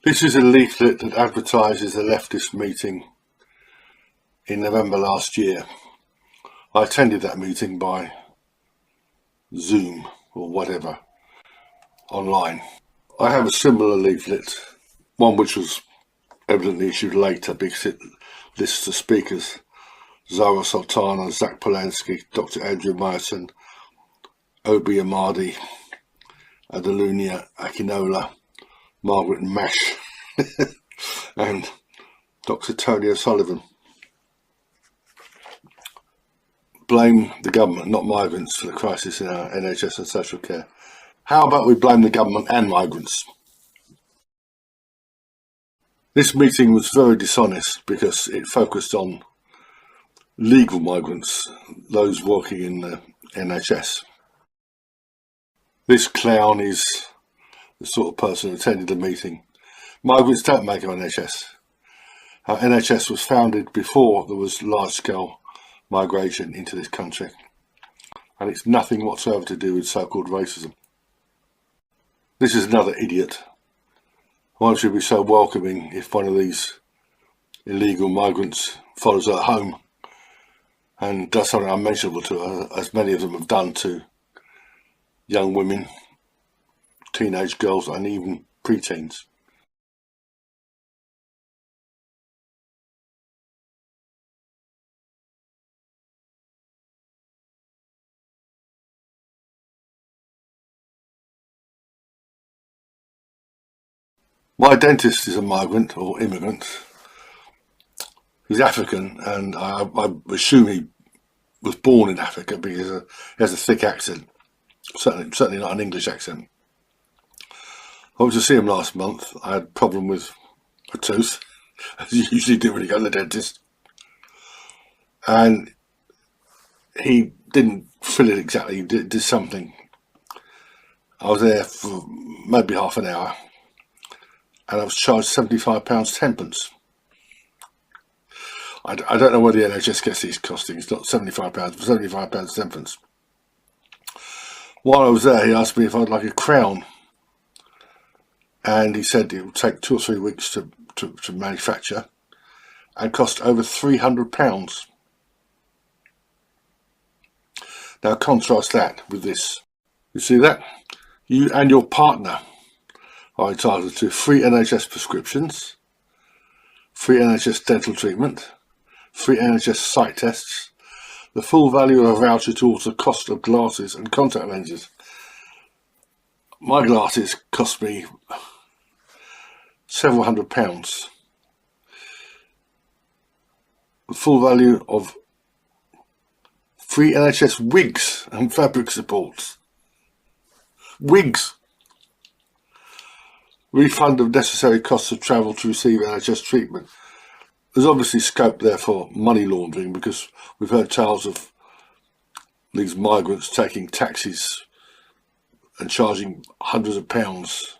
This is a leaflet that advertises a leftist meeting in November last year. I attended that meeting by Zoom or whatever, online. I have a similar leaflet, one which was evidently issued later because it lists the speakers: Zara Sultana, Zach Polanski, Dr. Andrew Myerson, Obi Amadi, Adalunia Akinola, Margaret Mash, and Dr. Tony O'Sullivan. Blame the government, not migrants, for the crisis in our NHS and social care. How about we blame the government and migrants? This meeting was very dishonest because it focused on legal migrants, those working in the NHS. This clown is the sort of person who attended the meeting. Migrants don't make our NHS. Our NHS was founded before there was large-scale migration into this country, and it's nothing whatsoever to do with so-called racism. This is another idiot. Why should we be so welcoming if one of these illegal migrants follows her home and does something unmentionable to her, as many of them have done to young women, teenage girls, and even preteens? My dentist is a migrant or immigrant. He's African, and I assume he was born in Africa because he has a thick accent. Certainly not an English accent. I went to see him last month. I had a problem with a tooth, as you usually do when you go to the dentist. And he didn't fill it exactly, he did something. I was there for maybe half an hour, and I was charged £75 tenpence. I don't know where the NHS gets these costings. It's not £75, but £75 tenpence. While I was there, he asked me if I'd like a crown, and he said it would take 2 or 3 weeks to manufacture and cost over £300. Now contrast that with this. You see that? You and your partner are entitled to free NHS prescriptions, free NHS dental treatment, free NHS sight tests, the full value of a voucher towards the cost of glasses and contact lenses. My glasses cost me several £100s. The full value of free NHS wigs and fabric supports. Wigs. Refund of necessary costs of travel to receive NHS treatment. There's obviously scope there for money laundering, because we've heard tales of these migrants taking taxis and charging hundreds of pounds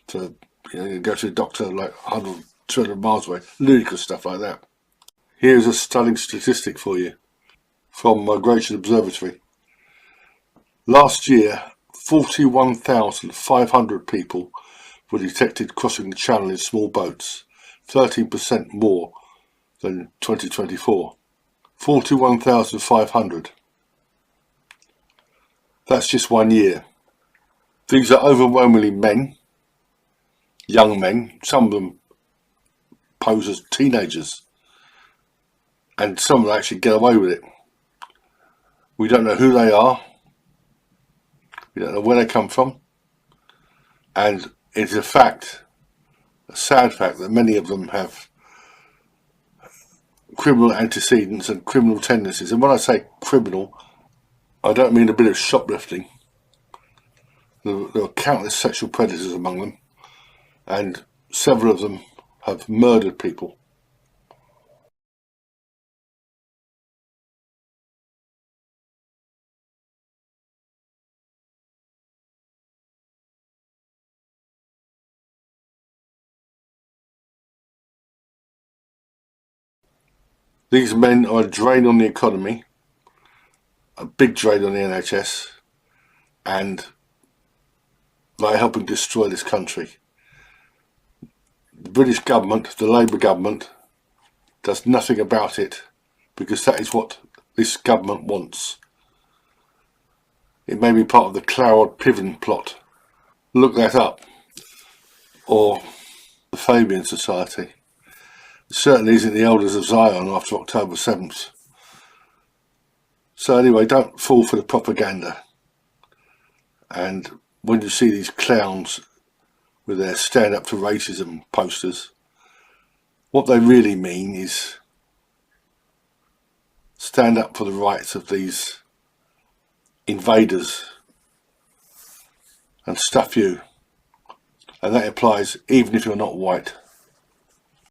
to go to the doctor like 100, 200 miles away. Ludicrous stuff like that. Here's a stunning statistic for you from Migration Observatory. Last year, 41,500 people were detected crossing the channel in small boats, 13% more than 2024. 41,500. That's just 1 year. These are overwhelmingly men, young men. Some of them pose as teenagers, and some will actually get away with it. We don't know who they are. We don't know where they come from. And it's a fact, a sad fact, that many of them have criminal antecedents and criminal tendencies. And when I say criminal, I don't mean a bit of shoplifting. There are countless sexual predators among them, and several of them have murdered people. These men are a drain on the economy, a big drain on the NHS, and they're helping destroy this country. The British government, the Labour government, does nothing about it because that is what this government wants. It may be part of the Cloward Piven plot. Look that up. Or the Fabian Society. It certainly isn't the Elders of Zion after October 7th. So anyway, don't fall for the propaganda. And when you see these clowns with their stand up to racism posters, what they really mean is stand up for the rights of these invaders and stuff you. And that applies even if you're not white.